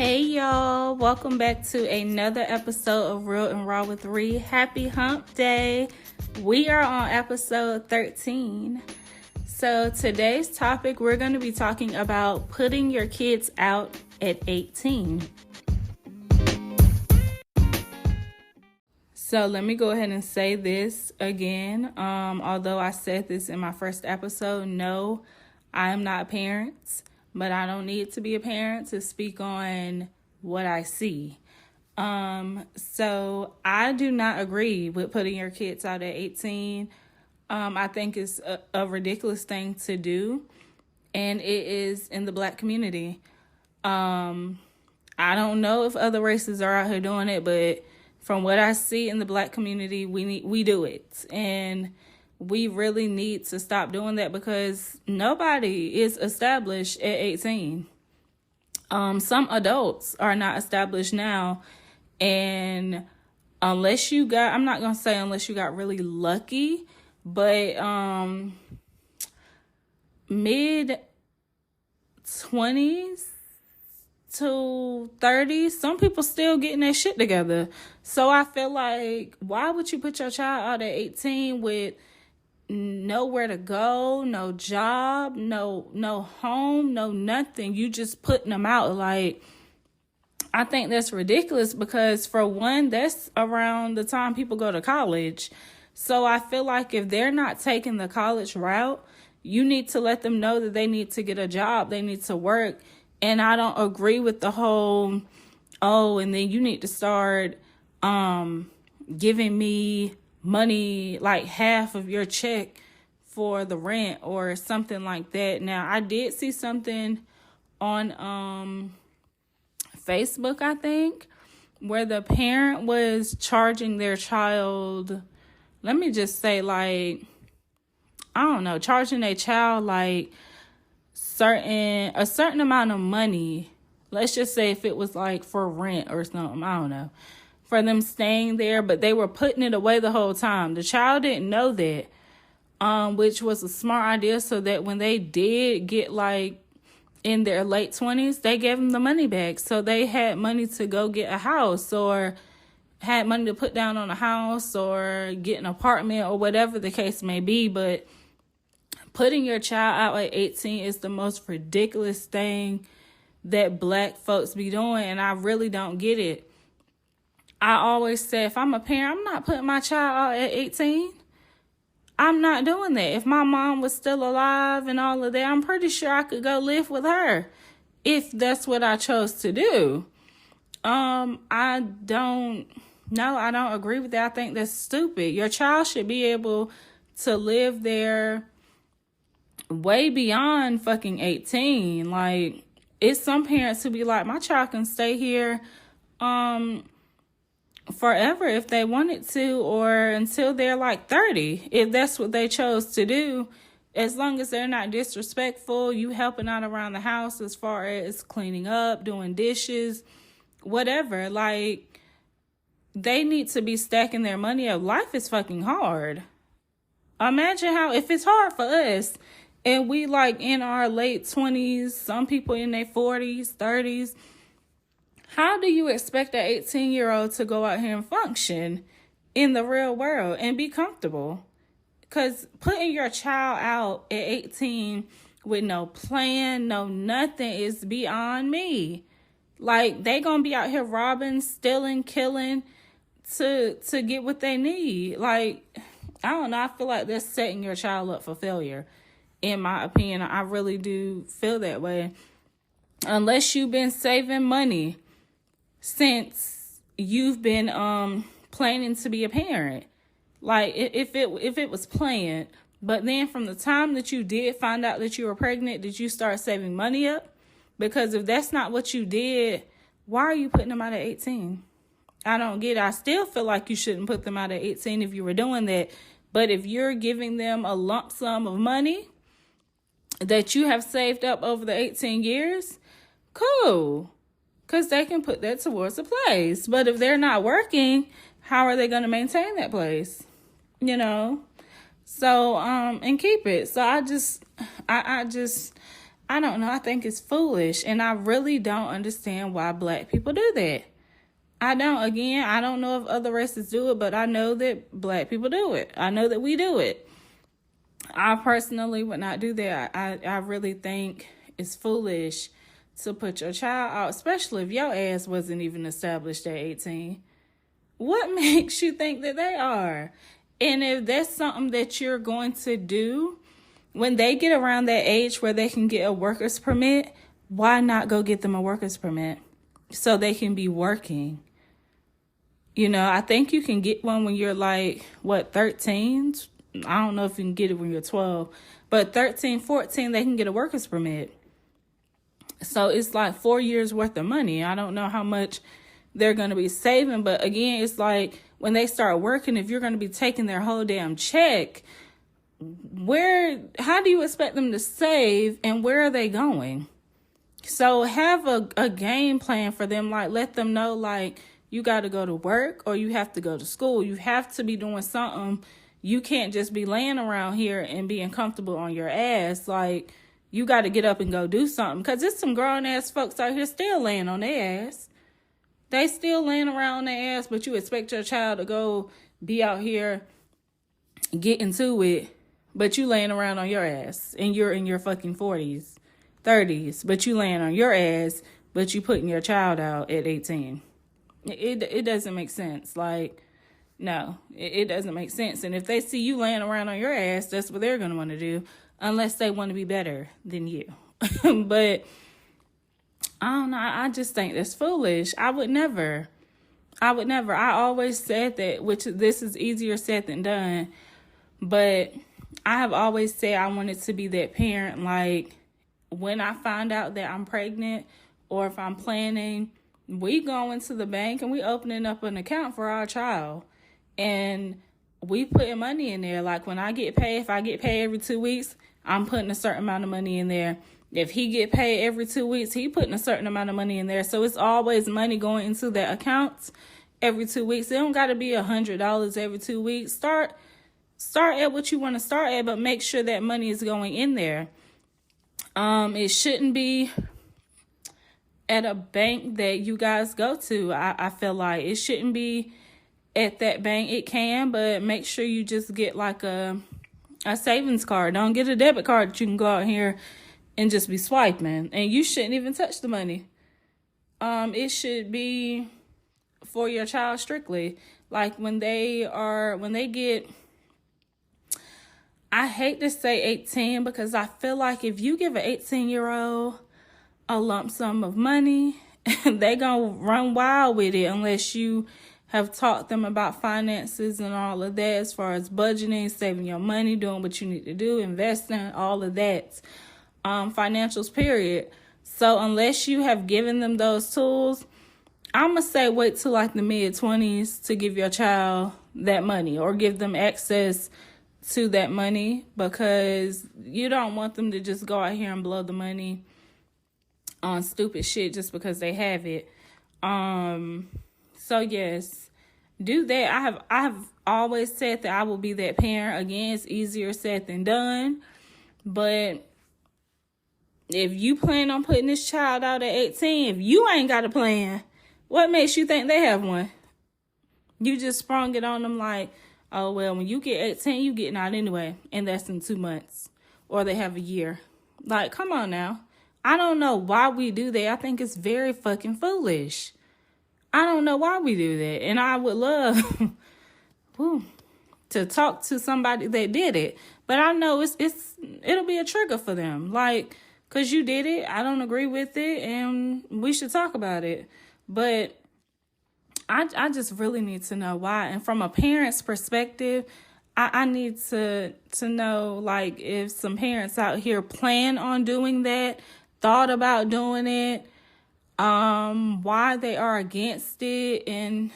Hey y'all, welcome back to another episode of Real and Raw with Ree. Happy Hump Day. We are on episode 13. So today's topic, we're going to be talking about putting your kids out at 18. So let me go ahead and say this again. Although I said this in my first episode, no, I am not a parent. But I don't need to be a parent to speak on what I see. So I do not agree with putting your kids out at 18. I think it's a ridiculous thing to do. And it is in the Black community. I don't know if other races are out here doing it, but from what I see in the Black community, we do it. And we really need to stop doing that because nobody is established at 18. Some adults are not established now. And unless you got, I'm not going to say unless you got really lucky, but mid 20s to 30s, some people still getting their shit together. So I feel like, why would you put your child out at 18 with nowhere to go, no job, no home, no nothing? You just putting them out. Like, I think that's ridiculous because, for one, that's around the time people go to college. So I feel like if they're not taking the college route, you need to let them know that they need to get a job, they need to work. And I don't agree with the whole, and then you need to start giving me money, like half of your check for the rent or something like that. Now, I did see something on Facebook, I think, where the parent was charging their child, let me just say, like, I don't know, charging a child like a certain amount of money. Let's just say if it was like for rent or something, I don't know, for them staying there, but they were putting it away the whole time. The child didn't know that, which was a smart idea, so that when they did get like in their late 20s, they gave them the money back. So they had money to go get a house, or had money to put down on a house, or get an apartment, or whatever the case may be. But putting your child out at 18 is the most ridiculous thing that Black folks be doing, and I really don't get it. I always say, if I'm a parent, I'm not putting my child out at 18. I'm not doing that. If my mom was still alive and all of that, I'm pretty sure I could go live with her if that's what I chose to do. I don't agree with that. I think that's stupid. Your child should be able to live there way beyond fucking 18. Like, it's some parents who be like, my child can stay here forever if they wanted to, or until they're like 30, if that's what they chose to do. As long as they're not disrespectful, you helping out around the house as far as cleaning up, doing dishes, whatever. Like, they need to be stacking their money up. Life is fucking hard. Imagine if it's hard for us, and we like in our late 20s, some people in their 40s, 30s. How do you expect an 18-year-old to go out here and function in the real world and be comfortable? Because putting your child out at 18 with no plan, no nothing, is beyond me. Like, they gonna be out here robbing, stealing, killing to get what they need. Like, I don't know. I feel like that's setting your child up for failure, in my opinion. I really do feel that way. Unless you've been saving money since you've been planning to be a parent. Like, if it was planned, but then from the time that you did find out that you were pregnant, did you start saving money up? Because if that's not what you did, why are you putting them out at 18? I don't get it. I still feel like you shouldn't put them out at 18 if you were doing that. But if you're giving them a lump sum of money that you have saved up over the 18 years, cool. Because they can put that towards a place. But if they're not working, how are they going to maintain that place? You know? So, and keep it. So I I don't know. I think it's foolish. And I really don't understand why black people do that. I don't. Again, I don't know if other races do it, but I know that black people do it. I know that we do it. I personally would not do that. I really think it's foolish to put your child out, especially if your ass wasn't even established at 18. What makes you think that they are? And if that's something that you're going to do, when they get around that age where they can get a worker's permit, why not go get them a worker's permit so they can be working? You know, I think you can get one when you're like, 13? I don't know if you can get it when you're 12. But 13, 14, they can get a worker's permit. So it's like 4 years worth of money. I don't know how much they're going to be saving. But again, it's like when they start working, if you're going to be taking their whole damn check, how do you expect them to save and where are they going? So have a game plan for them. Like, let them know, like, you got to go to work or you have to go to school. You have to be doing something. You can't just be laying around here and being comfortable on your ass. Like, you got to get up and go do something. Because there's some grown-ass folks out here still laying on their ass. They still laying around on their ass, but you expect your child to go be out here getting to it, but you laying around on your ass. And you're in your fucking 40s, 30s. But you laying on your ass, but you putting your child out at 18. It doesn't make sense. Like, no, it doesn't make sense. And if they see you laying around on your ass, that's what they're going to want to do, unless they want to be better than you. But I don't know. I just think that's foolish. I would never. I always said that, which this is easier said than done. But I have always said I wanted to be that parent. Like, when I find out that I'm pregnant or if I'm planning, we go into the bank and we opening up an account for our child. And we putting money in there. Like, when I get paid, if I get paid every 2 weeks, I'm putting a certain amount of money in there. If he get paid every 2 weeks, he putting a certain amount of money in there. So it's always money going into that account every 2 weeks. It don't got to be $100 every 2 weeks. Start at what you want to start at, but make sure that money is going in there. It shouldn't be at a bank that you guys go to. I feel like it shouldn't be at that bank. It can, but make sure you just get like a savings card. Don't get a debit card that you can go out here and just be swiping. And you shouldn't even touch the money. It should be for your child strictly. Like, when they get, I hate to say 18, because I feel like if you give an 18-year-old a lump sum of money, they gonna run wild with it unless you have taught them about finances and all of that, as far as budgeting, saving your money, doing what you need to do, investing, all of that. Financials, period. So unless you have given them those tools, I'm going to say wait till like the mid-20s to give your child that money or give them access to that money, because you don't want them to just go out here and blow the money on stupid shit just because they have it. So yes, do that. I have always said that I will be that parent. Again, it's easier said than done. But if you plan on putting this child out at 18, if you ain't got a plan, what makes you think they have one? You just sprung it on them like, oh, well, when you get 18, you getting out anyway. And that's in 2 months. Or they have a year. Like, come on now. I don't know why we do that. I think it's very fucking foolish. I don't know why we do that. And I would love to talk to somebody that did it. But I know it'll be a trigger for them. Like, because you did it, I don't agree with it, and we should talk about it. But I just really need to know why. And from a parent's perspective, I need to know, like, if some parents out here plan on doing that, thought about doing it, why they are against it. And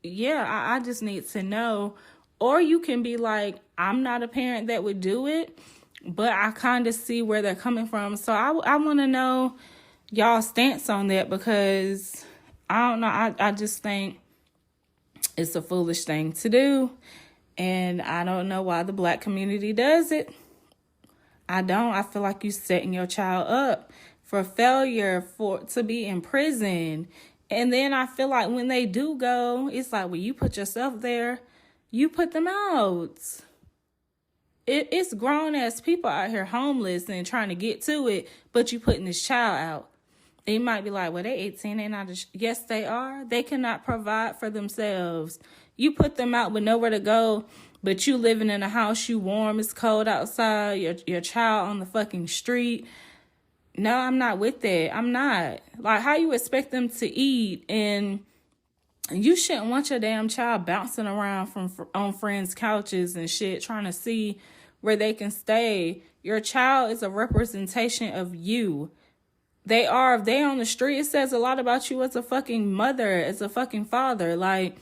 yeah, I just need to know. Or you can be like, I'm not a parent that would do it, but I kind of see where they're coming from. So I want to know y'all's stance on that, because I don't know. I just think it's a foolish thing to do. And I don't know why the black community does it. I don't. I feel like you setting your child up for failure, to be in prison. And then I feel like when they do go, it's like when you put yourself there, you put them out. It's grown ass people out here homeless and trying to get to it, but you putting this child out. They might be like, well, they 18, they not. Yes, they are. They cannot provide for themselves. You put them out with nowhere to go, but you living in a house, you warm, it's cold outside, your child on the fucking street. No, I'm not with that. I'm not. Like, how you expect them to eat? And you shouldn't want your damn child bouncing around on friends' couches and shit, trying to see where they can stay. Your child is a representation of you. They are. If they on the street, it says a lot about you as a fucking mother, as a fucking father. Like,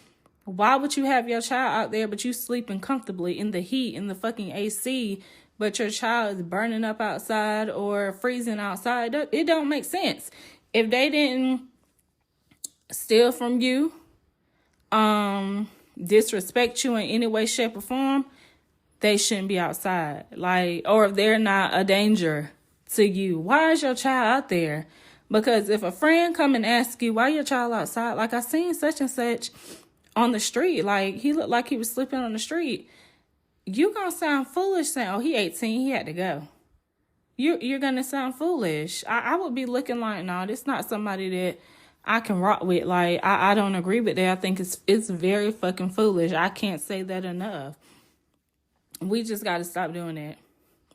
why would you have your child out there, but you sleeping comfortably in the heat, in the fucking AC, but your child is burning up outside or freezing outside? It don't make sense. If they didn't steal from you, disrespect you in any way, shape, or form, they shouldn't be outside. Like, or if they're not a danger to you, why is your child out there? Because if a friend come and ask you why your child outside, like I seen such and such on the street, like he looked like he was sleeping on the street, you gonna sound foolish saying, oh, he 18, he had to go. You're gonna sound foolish. I would be looking like, no, this not somebody that I can rock with. Like, I don't agree with that. I think it's very fucking foolish. I can't say that enough. We just got to stop doing that.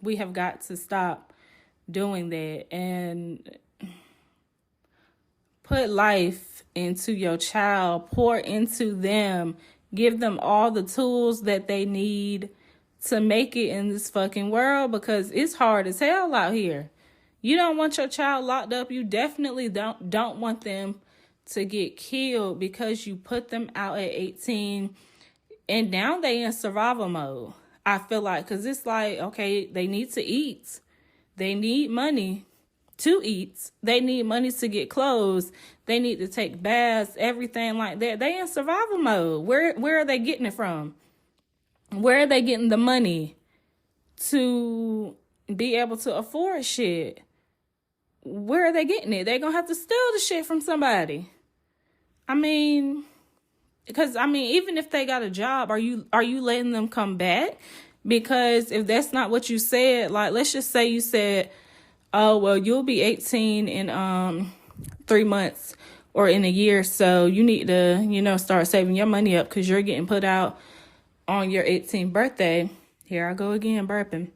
We have got to stop doing that and put life into your child, pour into them, give them all the tools that they need to make it in this fucking world, because it's hard as hell out here. You don't want your child locked up. You definitely don't want them to get killed because you put them out at 18 and now they in survival mode. I feel like, because it's like, okay, they need to eat. They need money to eat. They need money to get clothes. They need to take baths, everything like that. They in survival mode. Where are they getting it from? Where are they getting the money to be able to afford shit? Where are they getting it? They're going to have to steal the shit from somebody. I mean, because, even if they got a job, are you letting them come back? Because if that's not what you said, like, let's just say you said, oh, well, you'll be 18 in 3 months or in a year. So you need to, start saving your money up because you're getting put out on your 18th birthday. Here I go again, burping.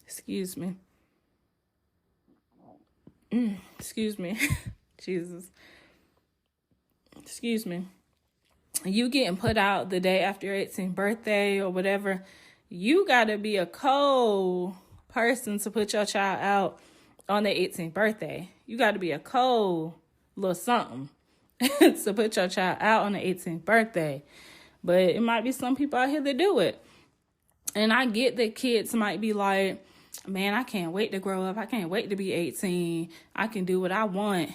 Excuse me. Excuse me. Jesus. Excuse me. You getting put out the day after your 18th birthday or whatever, you got to be a cold person to put your child out on their 18th birthday. You got to be a cold little something to put your child out on the 18th birthday. But it might be some people out here that do it. And I get that kids might be like, man, I can't wait to grow up. I can't wait to be 18. I can do what I want.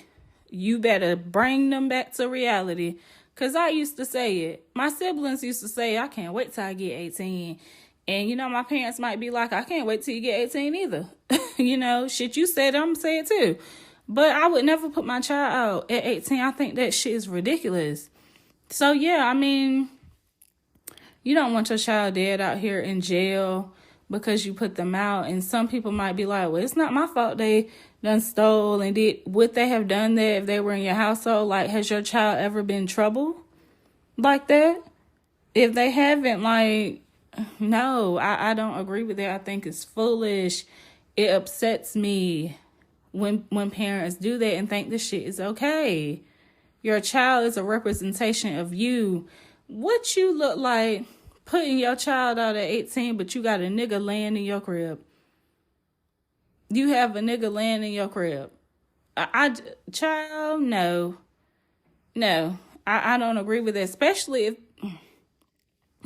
You better bring them back to reality. Because I used to say it. My siblings used to say, I can't wait till I get 18. And, my parents might be like, I can't wait till you get 18 either. Shit you said, I'm going to say it too. But I would never put my child out at 18. I think that shit is ridiculous. So, yeah, you don't want your child dead out here in jail because you put them out. And some people might be like, well, it's not my fault they done stole and did. Would they have done that if they were in your household? Like, has your child ever been in trouble like that? If they haven't, like, no, I don't agree with that. I think it's foolish. It upsets me when parents do that and think this shit is okay. Your child is a representation of you. What you look like putting your child out at 18, but you got a nigga laying in your crib. You have a nigga laying in your crib. Child, no. I don't agree with that, especially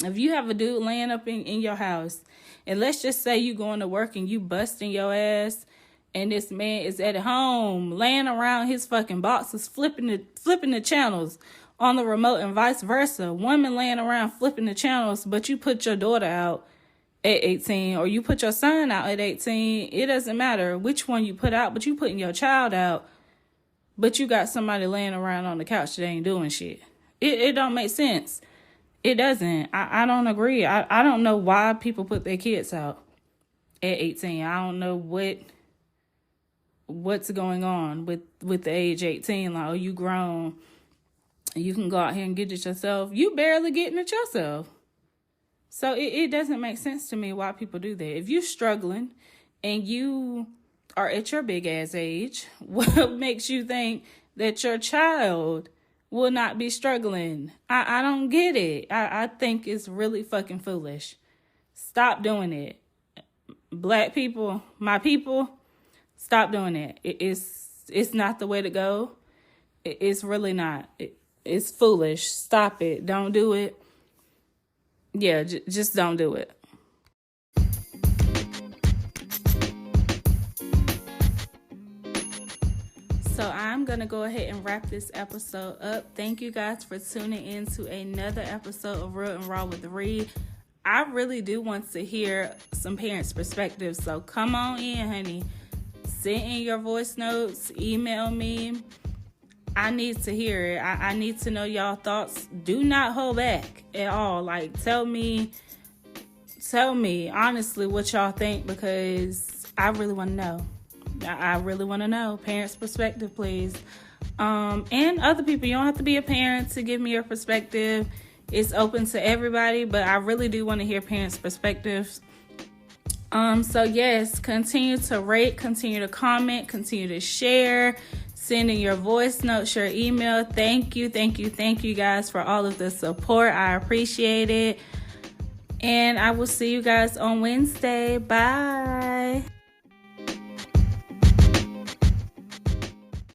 if you have a dude laying up in your house, and let's just say you going to work and you busting your ass, and this man is at home laying around his fucking boxes, flipping the channels on the remote and vice versa. Woman laying around flipping the channels, but you put your daughter out at 18, or you put your son out at 18, it doesn't matter which one you put out, but you putting your child out, but you got somebody laying around on the couch that ain't doing shit. It don't make sense. It doesn't. I don't agree. I don't know why people put their kids out at 18. I don't know what's going on with the age 18. Like, oh, you grown, you can go out here and get it yourself. You barely getting it yourself. So it doesn't make sense to me why people do that. If you're struggling and you are at your big ass age, what makes you think that your child will not be struggling? I don't get it. I think it's really fucking foolish. Stop doing it. Black people, my people, stop doing it. It's not the way to go. It's really not. It's foolish. Stop it. Don't do it. Yeah, just don't do it. So I'm going to go ahead and wrap this episode up. Thank you guys for tuning in to another episode of Real and Raw with Ree. I really do want to hear some parents' perspectives. So come on in, honey. Send in your voice notes. Email me. I need to hear it. I need to know y'all thoughts. Do not hold back at all. Like, tell me honestly what y'all think, because I really want to know. I really want to know. Parents' perspective, please. And other people. You don't have to be a parent to give me your perspective. It's open to everybody, but I really do want to hear parents' perspectives. So yes, continue to rate, continue to comment, continue to share, send in your voice notes, your email. Thank you guys for all of the support. I appreciate it. And I will see you guys on Wednesday. Bye.